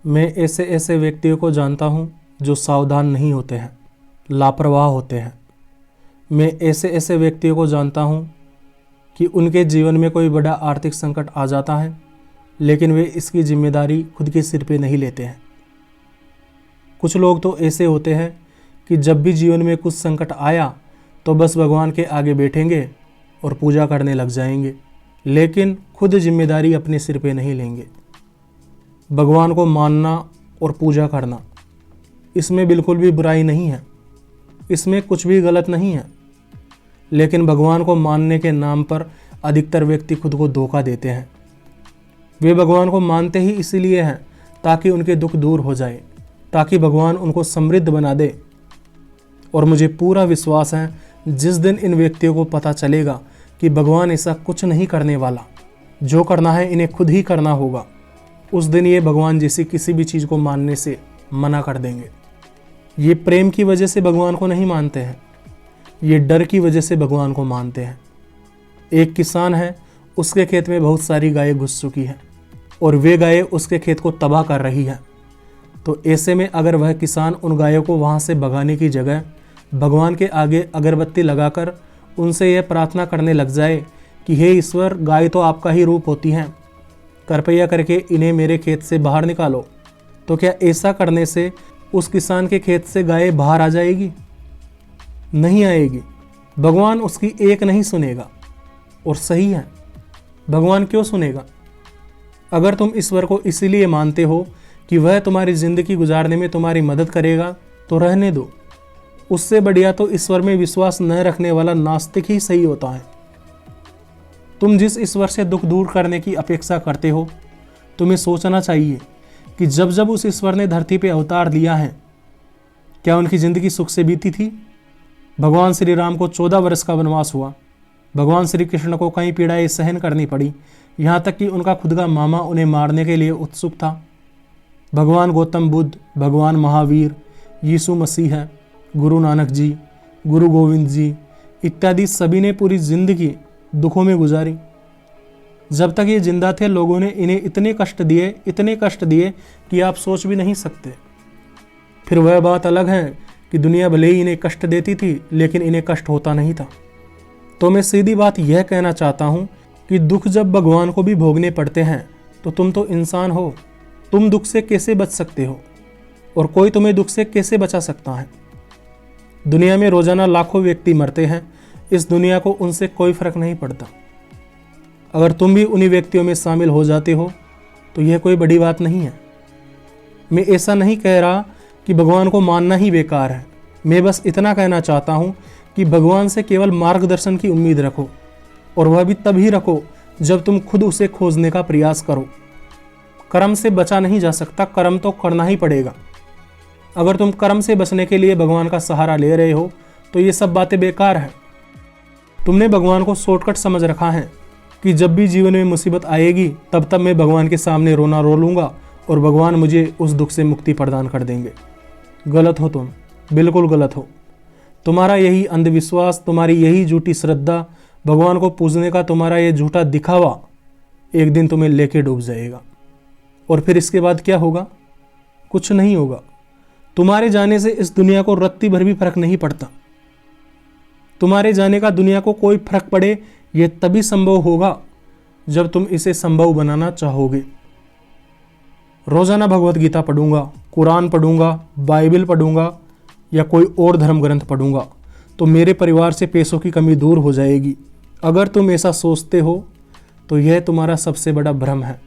मैं ऐसे ऐसे व्यक्तियों को जानता हूँ जो सावधान नहीं होते हैं, लापरवाह होते हैं। मैं ऐसे ऐसे व्यक्तियों को जानता हूँ कि उनके जीवन में कोई बड़ा आर्थिक संकट आ जाता है, लेकिन वे इसकी जिम्मेदारी खुद के सिर पे नहीं लेते हैं। कुछ लोग तो ऐसे होते हैं कि जब भी जीवन में कुछ संकट आया तो बस भगवान के आगे बैठेंगे और पूजा करने लग जाएंगे, लेकिन खुद जिम्मेदारी अपने सिर पे नहीं लेंगे। भगवान को मानना और पूजा करना, इसमें बिल्कुल भी बुराई नहीं है, इसमें कुछ भी गलत नहीं है। लेकिन भगवान को मानने के नाम पर अधिकतर व्यक्ति खुद को धोखा देते हैं। वे भगवान को मानते ही इसीलिए हैं ताकि उनके दुख दूर हो जाए, ताकि भगवान उनको समृद्ध बना दे। और मुझे पूरा विश्वास है जिस दिन इन व्यक्तियों को पता चलेगा कि भगवान ऐसा कुछ नहीं करने वाला, जो करना है इन्हें खुद ही करना होगा, उस दिन ये भगवान जैसी किसी भी चीज़ को मानने से मना कर देंगे। ये प्रेम की वजह से भगवान को नहीं मानते हैं, ये डर की वजह से भगवान को मानते हैं। एक किसान है, उसके खेत में बहुत सारी गायें घुस चुकी हैं और वे गायें उसके खेत को तबाह कर रही हैं। तो ऐसे में अगर वह किसान उन गायों को वहाँ से भगाने की जगह भगवान के आगे अगरबत्ती लगाकर उनसे यह प्रार्थना करने लग जाए कि हे ईश्वर, गाय तो आपका ही रूप होती हैं, कृपया करके इन्हें मेरे खेत से बाहर निकालो, तो क्या ऐसा करने से उस किसान के खेत से गाय बाहर आ जाएगी? नहीं आएगी। भगवान उसकी एक नहीं सुनेगा। और सही है, भगवान क्यों सुनेगा? अगर तुम ईश्वर को इसीलिए मानते हो कि वह तुम्हारी जिंदगी गुजारने में तुम्हारी मदद करेगा तो रहने दो। उससे बढ़िया तो ईश्वर में विश्वास न रखने वाला नास्तिक ही सही होता है। तुम जिस ईश्वर से दुख दूर करने की अपेक्षा करते हो, तुम्हें सोचना चाहिए कि जब जब उस ईश्वर ने धरती पे अवतार लिया है, क्या उनकी ज़िंदगी सुख से बीती थी? भगवान श्री राम को 14 वर्ष का वनवास हुआ। भगवान श्री कृष्ण को कई पीड़ाएं सहन करनी पड़ी, यहाँ तक कि उनका खुद का मामा उन्हें मारने के लिए उत्सुक था। भगवान गौतम बुद्ध, भगवान महावीर, यीशु मसीह, गुरु नानक जी, गुरु गोविंद जी इत्यादि सभी ने पूरी जिंदगी दुखों में गुजारी। जब तक ये जिंदा थे, लोगों ने इन्हें इतने कष्ट दिए कि आप सोच भी नहीं सकते। फिर वह बात अलग है कि दुनिया भले ही इन्हें कष्ट देती थी, लेकिन इन्हें कष्ट होता नहीं था। तो मैं सीधी बात यह कहना चाहता हूँ कि दुख जब भगवान को भी भोगने पड़ते हैं तो तुम तो इंसान हो, तुम दुख से कैसे बच सकते हो? और कोई तुम्हें दुख से कैसे बचा सकता है? दुनिया में रोजाना लाखों व्यक्ति मरते हैं, इस दुनिया को उनसे कोई फर्क नहीं पड़ता। अगर तुम भी उन्हीं व्यक्तियों में शामिल हो जाते हो तो यह कोई बड़ी बात नहीं है। मैं ऐसा नहीं कह रहा कि भगवान को मानना ही बेकार है। मैं बस इतना कहना चाहता हूँ कि भगवान से केवल मार्गदर्शन की उम्मीद रखो, और वह भी तभी रखो जब तुम खुद उसे खोजने का प्रयास करो। कर्म से बचा नहीं जा सकता, कर्म तो करना ही पड़ेगा। अगर तुम कर्म से बचने के लिए भगवान का सहारा ले रहे हो तो ये सब बातें बेकार हैं। तुमने भगवान को शॉर्टकट समझ रखा है कि जब भी जीवन में मुसीबत आएगी तब मैं भगवान के सामने रोना रो लूँगा और भगवान मुझे उस दुख से मुक्ति प्रदान कर देंगे। गलत हो तुम, बिल्कुल गलत हो। तुम्हारा यही अंधविश्वास, तुम्हारी यही झूठी श्रद्धा, भगवान को पूजने का तुम्हारा ये झूठा दिखावा एक दिन तुम्हें लेके डूब जाएगा। और फिर इसके बाद क्या होगा? कुछ नहीं होगा। तुम्हारे जाने से इस दुनिया को रत्ती भर भी फर्क नहीं पड़ता। तुम्हारे जाने का दुनिया को कोई फर्क पड़े, यह तभी संभव होगा जब तुम इसे संभव बनाना चाहोगे। रोजाना भगवत गीता पढ़ूंगा, कुरान पढ़ूंगा, बाइबल पढ़ूंगा या कोई और धर्म ग्रंथ पढ़ूंगा तो मेरे परिवार से पैसों की कमी दूर हो जाएगी। अगर तुम ऐसा सोचते हो तो यह तुम्हारा सबसे बड़ा भ्रम है,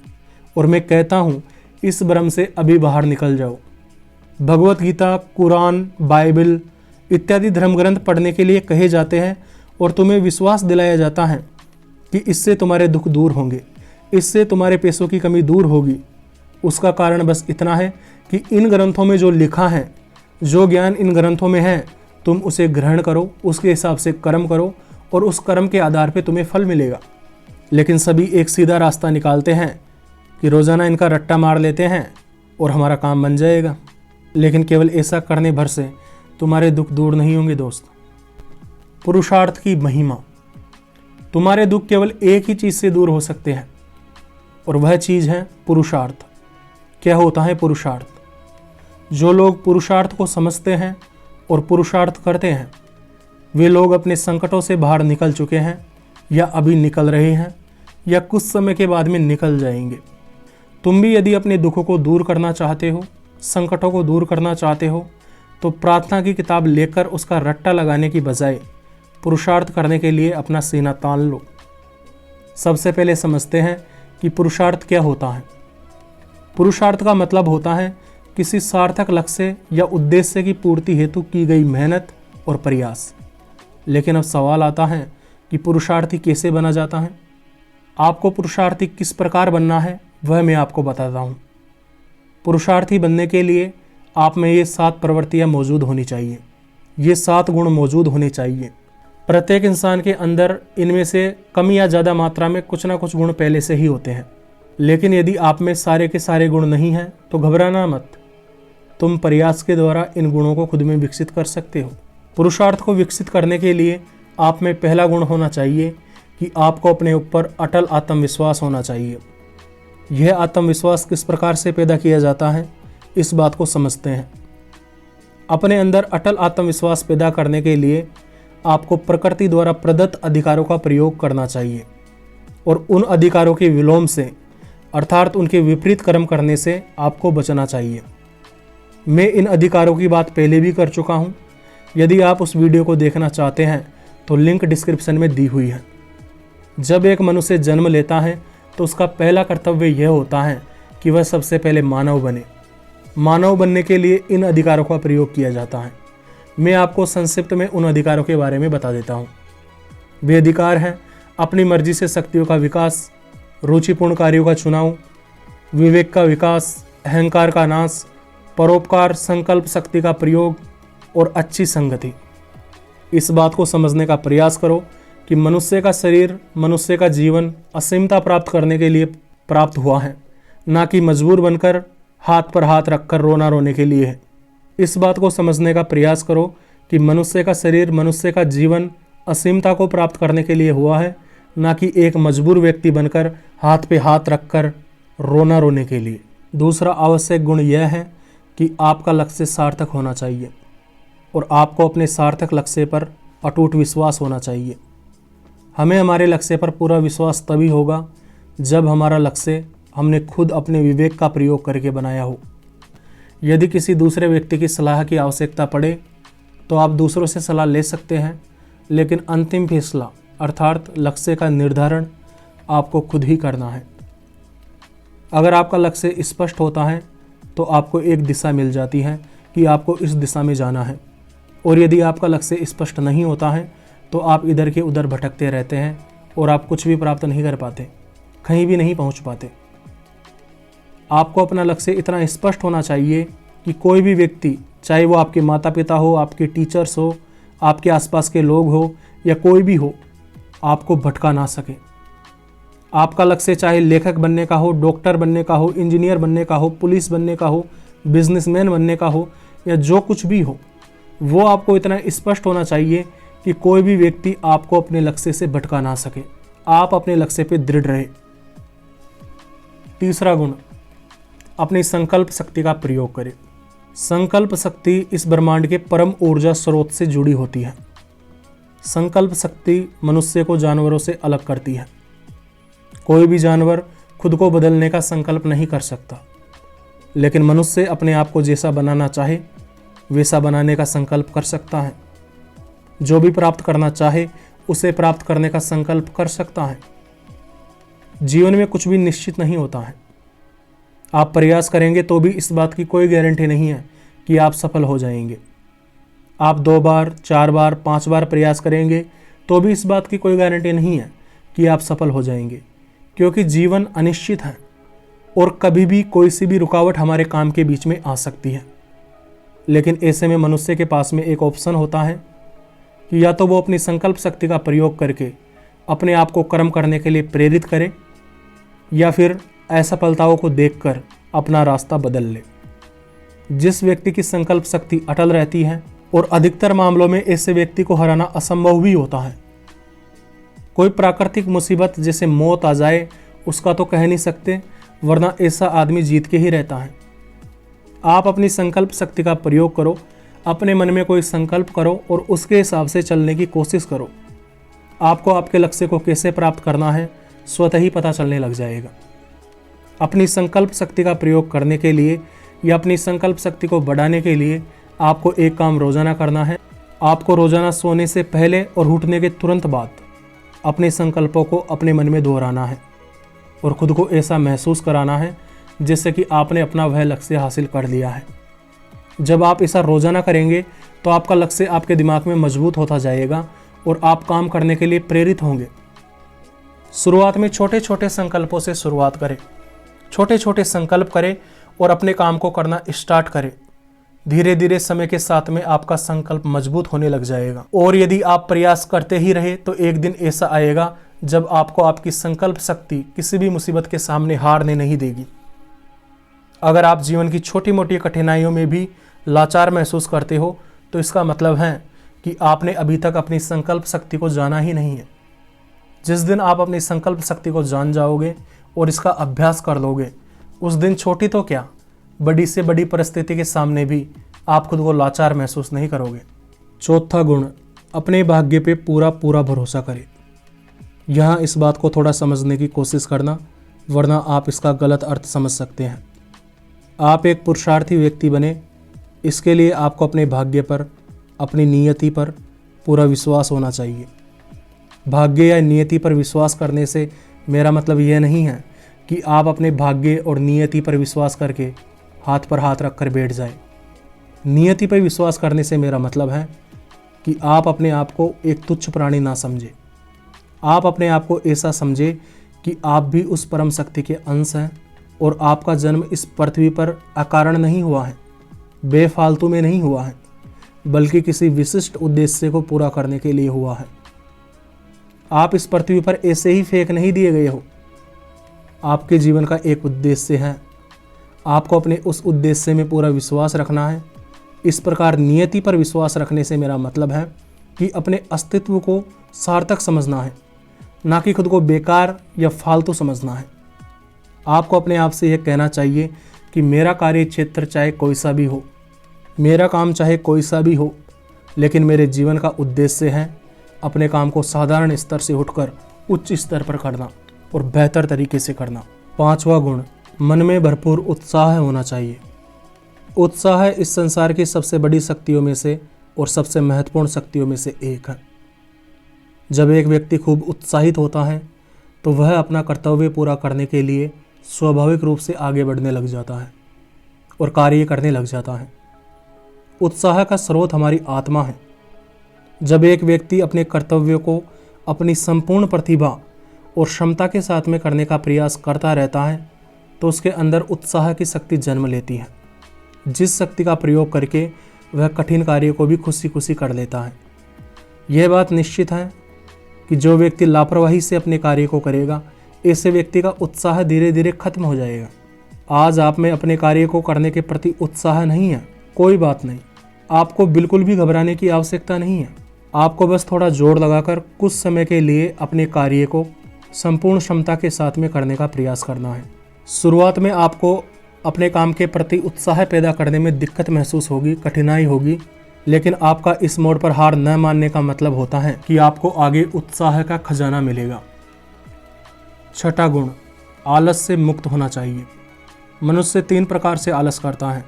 और मैं कहता हूँ इस भ्रम से अभी बाहर निकल जाओ। भगवत गीता, कुरान, बाइबल इत्यादि धर्म ग्रंथ पढ़ने के लिए कहे जाते हैं और तुम्हें विश्वास दिलाया जाता है कि इससे तुम्हारे दुख दूर होंगे, इससे तुम्हारे पैसों की कमी दूर होगी। उसका कारण बस इतना है कि इन ग्रंथों में जो लिखा है, जो ज्ञान इन ग्रंथों में है, तुम उसे ग्रहण करो, उसके हिसाब से कर्म करो और उस कर्म के आधार पर तुम्हें फल मिलेगा। लेकिन सभी एक सीधा रास्ता निकालते हैं कि रोज़ाना इनका रट्टा मार लेते हैं और हमारा काम बन जाएगा। लेकिन केवल ऐसा करने भर से तुम्हारे दुख दूर नहीं होंगे दोस्त। पुरुषार्थ की महिमा, तुम्हारे दुख केवल एक ही चीज़ से दूर हो सकते हैं और वह चीज़ है पुरुषार्थ। क्या होता है पुरुषार्थ? जो लोग पुरुषार्थ को समझते हैं और पुरुषार्थ करते हैं, वे लोग अपने संकटों से बाहर निकल चुके हैं, या अभी निकल रहे हैं, या कुछ समय के बाद में निकल जाएंगे। तुम भी यदि अपने दुखों को दूर करना चाहते हो, संकटों को दूर करना चाहते हो, तो प्रार्थना की किताब लेकर उसका रट्टा लगाने की बजाय पुरुषार्थ करने के लिए अपना सीना तान लो। सबसे पहले समझते हैं कि पुरुषार्थ क्या होता है। पुरुषार्थ का मतलब होता है किसी सार्थक लक्ष्य या उद्देश्य की पूर्ति हेतु की गई मेहनत और प्रयास। लेकिन अब सवाल आता है कि पुरुषार्थी कैसे बना जाता है। आपको पुरुषार्थी किस प्रकार बनना है वह मैं आपको बताता हूँ। पुरुषार्थी बनने के लिए आप में ये 7 प्रवृत्तियाँ मौजूद होनी चाहिए। ये 7 गुण मौजूद होने चाहिए। प्रत्येक इंसान के अंदर इनमें से कम या ज़्यादा मात्रा में कुछ ना कुछ गुण पहले से ही होते हैं। लेकिन यदि आप में सारे के सारे गुण नहीं हैं तो घबराना मत। तुम प्रयास के द्वारा इन गुणों को खुद में विकसित कर सकते हो। पुरुषार्थ को विकसित करने के लिए आप में पहला गुण होना चाहिए कि आपको अपने ऊपर अटल आत्मविश्वास होना चाहिए। यह आत्मविश्वास किस प्रकार से पैदा किया जाता है, इस बात को समझते हैं। अपने अंदर अटल आत्मविश्वास पैदा करने के लिए आपको प्रकृति द्वारा प्रदत्त अधिकारों का प्रयोग करना चाहिए और उन अधिकारों के विलोम से अर्थात उनके विपरीत कर्म करने से आपको बचना चाहिए। मैं इन अधिकारों की बात पहले भी कर चुका हूँ। यदि आप उस वीडियो को देखना चाहते हैं तो लिंक डिस्क्रिप्शन में दी हुई है। जब एक मनुष्य जन्म लेता है तो उसका पहला कर्तव्य यह होता है कि वह सबसे पहले मानव बने। मानव बनने के लिए इन अधिकारों का प्रयोग किया जाता है। मैं आपको संक्षिप्त में उन अधिकारों के बारे में बता देता हूँ। वे अधिकार हैं अपनी मर्जी से शक्तियों का विकास, रुचिपूर्ण कार्यों का चुनाव, विवेक का विकास, अहंकार का नाश, परोपकार, संकल्प शक्ति का प्रयोग और अच्छी संगति। इस बात को समझने का प्रयास करो कि मनुष्य का शरीर, मनुष्य का जीवन असीमता प्राप्त करने के लिए प्राप्त हुआ है, ना कि मजबूर बनकर हाथ पर हाथ रखकर रोना रोने के लिए है। इस बात को समझने का प्रयास करो कि मनुष्य का शरीर, मनुष्य का जीवन असीमता को प्राप्त करने के लिए हुआ है, ना कि एक मजबूर व्यक्ति बनकर हाथ पे हाथ रखकर रोना रोने के लिए। दूसरा आवश्यक गुण यह है कि आपका लक्ष्य सार्थक होना चाहिए और आपको अपने सार्थक लक्ष्य पर अटूट विश्वास होना चाहिए। हमें हमारे लक्ष्य पर पूरा विश्वास तभी होगा जब हमारा लक्ष्य हमने खुद अपने विवेक का प्रयोग करके बनाया हो। यदि किसी दूसरे व्यक्ति की सलाह की आवश्यकता पड़े तो आप दूसरों से सलाह ले सकते हैं, लेकिन अंतिम फैसला अर्थात लक्ष्य का निर्धारण आपको खुद ही करना है। अगर आपका लक्ष्य स्पष्ट होता है तो आपको एक दिशा मिल जाती है कि आपको इस दिशा में जाना है, और यदि आपका लक्ष्य स्पष्ट नहीं होता है तो आप इधर के उधर भटकते रहते हैं और आप कुछ भी प्राप्त नहीं कर पाते, कहीं भी नहीं पहुंच पाते। आपको अपना लक्ष्य इतना स्पष्ट होना चाहिए कि कोई भी व्यक्ति, चाहे वो आपके माता पिता हो, आपके टीचर्स हो, आपके आसपास के लोग हो या कोई भी हो, आपको भटका ना सके। आपका लक्ष्य चाहे लेखक बनने का हो, डॉक्टर बनने का हो, इंजीनियर बनने का हो, पुलिस बनने का हो, बिजनेसमैन बनने का हो या जो कुछ भी हो, वो आपको इतना स्पष्ट होना चाहिए कि कोई भी व्यक्ति आपको अपने लक्ष्य से भटका ना सके। आप अपने लक्ष्य पे दृढ़ रहे। तीसरा गुण, अपनी संकल्प शक्ति का प्रयोग करें। संकल्प शक्ति इस ब्रह्मांड के परम ऊर्जा स्रोत से जुड़ी होती है। संकल्प शक्ति मनुष्य को जानवरों से अलग करती है। कोई भी जानवर खुद को बदलने का संकल्प नहीं कर सकता, लेकिन मनुष्य अपने आप को जैसा बनाना चाहे वैसा बनाने का संकल्प कर सकता है। जो भी प्राप्त करना चाहे उसे प्राप्त करने का संकल्प कर सकता है। जीवन में कुछ भी निश्चित नहीं होता है। आप प्रयास करेंगे तो भी इस बात की कोई गारंटी नहीं है कि आप सफल हो जाएंगे। आप 2 बार, 4 बार, 5 बार प्रयास करेंगे तो भी इस बात की कोई गारंटी नहीं है कि आप सफल हो जाएंगे, क्योंकि जीवन अनिश्चित है और कभी भी कोई सी भी रुकावट हमारे काम के बीच में आ सकती है। लेकिन ऐसे में मनुष्य के पास में एक ऑप्शन होता है कि या तो वो अपनी संकल्प शक्ति का प्रयोग करके अपने आप को कर्म करने के लिए प्रेरित करे, या फिर असफलताओं को देखकर अपना रास्ता बदल ले। जिस व्यक्ति की संकल्प शक्ति अटल रहती है, और अधिकतर मामलों में ऐसे व्यक्ति को हराना असंभव भी होता है। कोई प्राकृतिक मुसीबत जैसे मौत आ जाए उसका तो कह नहीं सकते, वरना ऐसा आदमी जीत के ही रहता है। आप अपनी संकल्प शक्ति का प्रयोग करो, अपने मन में कोई संकल्प करो और उसके हिसाब से चलने की कोशिश करो। आपको आपके लक्ष्य को कैसे प्राप्त करना है स्वतः ही पता चलने लग जाएगा। अपनी संकल्प शक्ति का प्रयोग करने के लिए या अपनी संकल्प शक्ति को बढ़ाने के लिए आपको एक काम रोजाना करना है। आपको रोजाना सोने से पहले और उठने के तुरंत बाद अपने संकल्पों को अपने मन में दोहराना है और खुद को ऐसा महसूस कराना है जैसे कि आपने अपना वह लक्ष्य हासिल कर लिया है। जब आप ऐसा रोजाना करेंगे तो आपका लक्ष्य आपके दिमाग में मजबूत होता जाएगा और आप काम करने के लिए प्रेरित होंगे। शुरुआत में छोटे छोटे संकल्पों से शुरुआत करें, छोटे छोटे संकल्प करें और अपने काम को करना स्टार्ट करें। धीरे धीरे समय के साथ में आपका संकल्प मजबूत होने लग जाएगा और यदि आप प्रयास करते ही रहे तो एक दिन ऐसा आएगा जब आपको आपकी संकल्प शक्ति किसी भी मुसीबत के सामने हारने नहीं देगी। अगर आप जीवन की छोटी मोटी कठिनाइयों में भी लाचार महसूस करते हो तो इसका मतलब है कि आपने अभी तक अपनी संकल्प शक्ति को जाना ही नहीं है। जिस दिन आप अपनी संकल्प शक्ति को जान जाओगे और इसका अभ्यास कर लोगे, उस दिन छोटी तो क्या, बड़ी से बड़ी परिस्थिति के सामने भी आप खुद को लाचार महसूस नहीं करोगे। चौथा गुण, अपने भाग्य पे पूरा पूरा भरोसा करें। यहाँ इस बात को थोड़ा समझने की कोशिश करना, वरना आप इसका गलत अर्थ समझ सकते हैं। आप एक पुरुषार्थी व्यक्ति बने, इसके लिए आपको अपने भाग्य पर, अपनी नियति पर पूरा विश्वास होना चाहिए। भाग्य या नियति पर विश्वास करने से मेरा मतलब यह नहीं है कि आप अपने भाग्य और नियति पर विश्वास करके हाथ पर हाथ रखकर बैठ जाएं। नियति पर विश्वास करने से मेरा मतलब है कि आप अपने आप को एक तुच्छ प्राणी ना समझें। आप अपने आप को ऐसा समझें कि आप भी उस परम शक्ति के अंश हैं और आपका जन्म इस पृथ्वी पर अकारण नहीं हुआ है, बेफालतू में नहीं हुआ है, बल्कि किसी विशिष्ट उद्देश्य को पूरा करने के लिए हुआ है। आप इस पृथ्वी पर ऐसे ही फेंक नहीं दिए गए हो। आपके जीवन का एक उद्देश्य है, आपको अपने उस उद्देश्य में पूरा विश्वास रखना है। इस प्रकार नियति पर विश्वास रखने से मेरा मतलब है कि अपने अस्तित्व को सार्थक समझना है, ना कि खुद को बेकार या फालतू समझना है। आपको अपने आप से यह कहना चाहिए कि मेरा कार्य क्षेत्र चाहे कोई सा भी हो, मेरा काम चाहे कोई सा भी हो, लेकिन मेरे जीवन का उद्देश्य है अपने काम को साधारण स्तर से उठकर उच्च स्तर पर करना और बेहतर तरीके से करना। पांचवा गुण, मन में भरपूर उत्साह होना चाहिए। उत्साह इस संसार की सबसे बड़ी शक्तियों में से और सबसे महत्वपूर्ण शक्तियों में से एक है। जब एक व्यक्ति खूब उत्साहित होता है तो वह अपना कर्तव्य पूरा करने के लिए स्वाभाविक रूप से आगे बढ़ने लग जाता है और कार्य करने लग जाता है। उत्साह का स्रोत हमारी आत्मा है। जब एक व्यक्ति अपने कर्तव्यों को अपनी संपूर्ण प्रतिभा और क्षमता के साथ में करने का प्रयास करता रहता है तो उसके अंदर उत्साह की शक्ति जन्म लेती है, जिस शक्ति का प्रयोग करके वह कठिन कार्य को भी खुशी खुशी कर लेता है। यह बात निश्चित है कि जो व्यक्ति लापरवाही से अपने कार्य को करेगा, ऐसे व्यक्ति का उत्साह धीरे धीरे खत्म हो जाएगा। आज आप में अपने कार्य को करने के प्रति उत्साह नहीं है, कोई बात नहीं, आपको बिल्कुल भी घबराने की आवश्यकता नहीं है। आपको बस थोड़ा जोर लगाकर कुछ समय के लिए अपने कार्य को संपूर्ण क्षमता के साथ में करने का प्रयास करना है। शुरुआत में आपको अपने काम के प्रति उत्साह पैदा करने में दिक्कत महसूस होगी, कठिनाई होगी, लेकिन आपका इस मोड़ पर हार न मानने का मतलब होता है कि आपको आगे उत्साह का खजाना मिलेगा। छठा गुण, आलस से मुक्त होना चाहिए। मनुष्य 3 प्रकार से आलस करता है।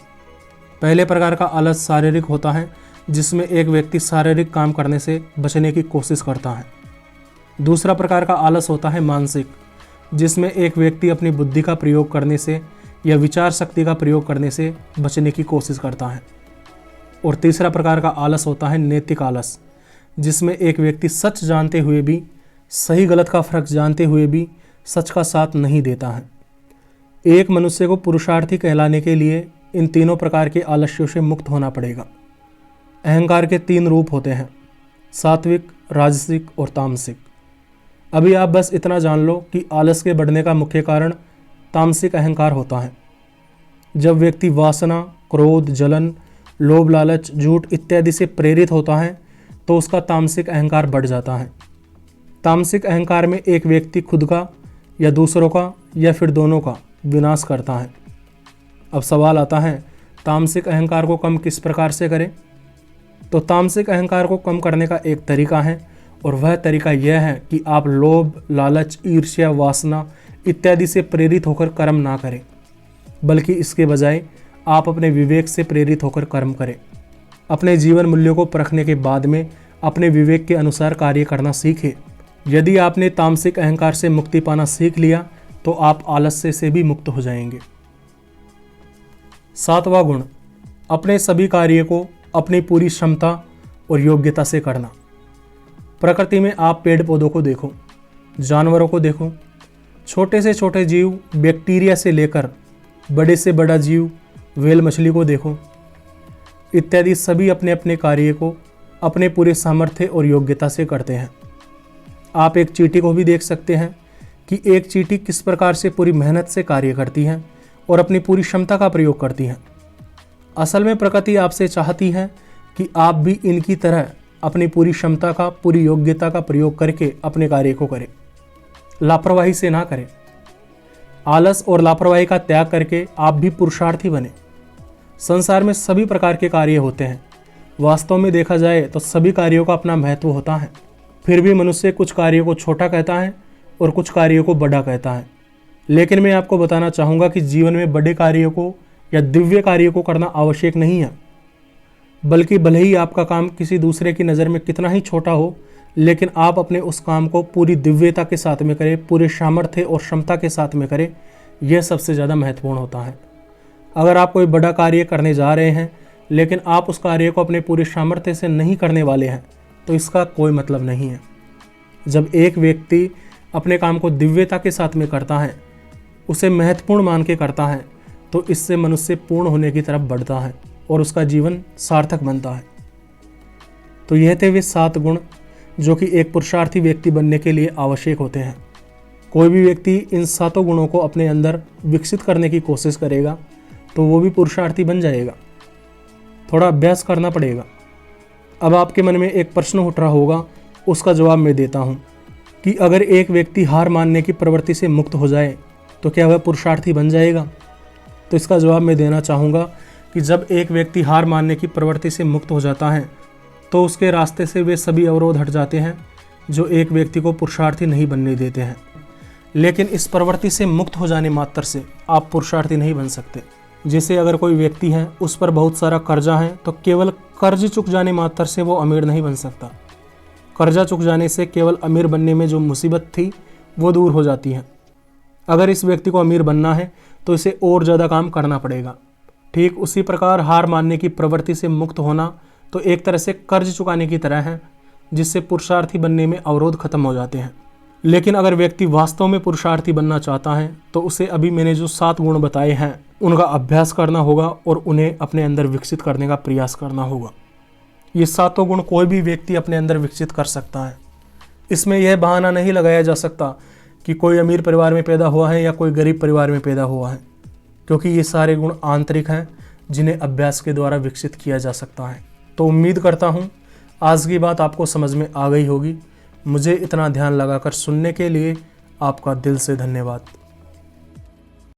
पहले प्रकार का आलस शारीरिक होता है, जिसमें एक व्यक्ति शारीरिक काम करने से बचने की कोशिश करता है। दूसरा प्रकार का आलस होता है मानसिक, जिसमें एक व्यक्ति अपनी बुद्धि का प्रयोग करने से या विचार शक्ति का प्रयोग करने से बचने की कोशिश करता है। और तीसरा प्रकार का आलस होता है नैतिक आलस, जिसमें एक व्यक्ति सच जानते हुए भी, सही गलत का फर्क जानते हुए भी सच का साथ नहीं देता है। एक मनुष्य को पुरुषार्थी कहलाने के लिए इन तीनों प्रकार के आलस्यों से मुक्त होना पड़ेगा। अहंकार के 3 रूप होते हैं, सात्विक, राजसिक और तामसिक। अभी आप बस इतना जान लो कि आलस के बढ़ने का मुख्य कारण तामसिक अहंकार होता है। जब व्यक्ति वासना, क्रोध, जलन, लोभ, लालच, झूठ इत्यादि से प्रेरित होता है तो उसका तामसिक अहंकार बढ़ जाता है। तामसिक अहंकार में एक व्यक्ति खुद का या दूसरों का या फिर दोनों का विनाश करता है। अब सवाल आता है, तामसिक अहंकार को कम किस प्रकार से करें? तो तामसिक अहंकार को कम करने का एक तरीका है, और वह तरीका यह है कि आप लोभ, लालच, ईर्ष्या, वासना इत्यादि से प्रेरित होकर कर्म ना करें, बल्कि इसके बजाय आप अपने विवेक से प्रेरित होकर कर्म करें। अपने जीवन मूल्यों को परखने के बाद में अपने विवेक के अनुसार कार्य करना सीखें। यदि आपने तामसिक अहंकार से मुक्ति पाना सीख लिया तो आप आलस्य से भी मुक्त हो जाएंगे। 7वां गुण, अपने सभी कार्य को अपनी पूरी क्षमता और योग्यता से करना। प्रकृति में आप पेड़ पौधों को देखो, जानवरों को देखो, छोटे से छोटे जीव, बैक्टीरिया से लेकर बड़े से बड़ा जीव, व्हेल मछली को देखो, इत्यादि सभी अपने अपने कार्य को अपने पूरे सामर्थ्य और योग्यता से करते हैं। आप एक चींटी को भी देख सकते हैं कि एक चींटी किस प्रकार से पूरी मेहनत से कार्य करती है और अपनी पूरी क्षमता का प्रयोग करती है। असल में प्रकृति आपसे चाहती है कि आप भी इनकी तरह अपनी पूरी क्षमता का, पूरी योग्यता का प्रयोग करके अपने कार्य को करें, लापरवाही से ना करें। आलस और लापरवाही का त्याग करके आप भी पुरुषार्थी बने। संसार में सभी प्रकार के कार्य होते हैं। वास्तव में देखा जाए तो सभी कार्यों का अपना महत्व होता है, फिर भी मनुष्य कुछ कार्यों को छोटा कहता है और कुछ कार्यों को बड़ा कहता है। लेकिन मैं आपको बताना चाहूँगा कि जीवन में बड़े कार्यों को या दिव्य कार्यों को करना आवश्यक नहीं है, बल्कि भले ही आपका काम किसी दूसरे की नज़र में कितना ही छोटा हो, लेकिन आप अपने उस काम को पूरी दिव्यता के साथ में करें, पूरे सामर्थ्य और क्षमता के साथ में करें, यह सबसे ज़्यादा महत्वपूर्ण होता है। अगर आप कोई बड़ा कार्य करने जा रहे हैं लेकिन आप उस कार्य को अपने पूरे सामर्थ्य से नहीं करने वाले हैं तो इसका कोई मतलब नहीं है। जब एक व्यक्ति अपने काम को दिव्यता के साथ में करता है, उसे महत्वपूर्ण मान के करता है, तो इससे मनुष्य पूर्ण होने की तरफ बढ़ता है और उसका जीवन सार्थक बनता है। तो यह थे वे 7 गुण जो कि एक पुरुषार्थी व्यक्ति बनने के लिए आवश्यक होते हैं। कोई भी व्यक्ति इन 7 गुणों को अपने अंदर विकसित करने की कोशिश करेगा तो वो भी पुरुषार्थी बन जाएगा। थोड़ा अभ्यास करना पड़ेगा। अब आपके मन में एक प्रश्न उठ रहा होगा, उसका जवाब मैं देता हूँ कि अगर एक व्यक्ति हार मानने की प्रवृत्ति से मुक्त हो जाए तो क्या वह पुरुषार्थी बन जाएगा? तो इसका जवाब मैं देना चाहूँगा कि जब एक व्यक्ति हार मानने की प्रवृत्ति से मुक्त हो जाता है तो उसके रास्ते से वे सभी अवरोध हट जाते हैं जो एक व्यक्ति को पुरुषार्थी नहीं बनने देते हैं। लेकिन इस प्रवृत्ति से मुक्त हो जाने मात्र से आप पुरुषार्थी नहीं बन सकते। जैसे अगर कोई व्यक्ति है, उस पर बहुत सारा कर्जा है, तो केवल कर्ज चुक जाने मात्र से वो अमीर नहीं बन सकता। कर्जा चुक जाने से केवल अमीर बनने में जो मुसीबत थी वो दूर हो जाती है। अगर इस व्यक्ति को अमीर बनना है तो इसे और ज़्यादा काम करना पड़ेगा। ठीक उसी प्रकार हार मानने की प्रवृत्ति से मुक्त होना तो एक तरह से कर्ज चुकाने की तरह है, जिससे पुरुषार्थी बनने में अवरोध खत्म हो जाते हैं। लेकिन अगर व्यक्ति वास्तव में पुरुषार्थी बनना चाहता है तो उसे अभी मैंने जो 7 गुण बताए हैं उनका अभ्यास करना होगा और उन्हें अपने अंदर विकसित करने का प्रयास करना होगा। ये 7 गुण कोई भी व्यक्ति अपने अंदर विकसित कर सकता है। इसमें यह बहाना नहीं लगाया जा सकता कि कोई अमीर परिवार में पैदा हुआ है या कोई गरीब परिवार में पैदा हुआ है, क्योंकि ये सारे गुण आंतरिक हैं जिन्हें अभ्यास के द्वारा विकसित किया जा सकता है। तो उम्मीद करता हूँ आज की बात आपको समझ में आ गई होगी। मुझे इतना ध्यान लगाकर सुनने के लिए आपका दिल से धन्यवाद।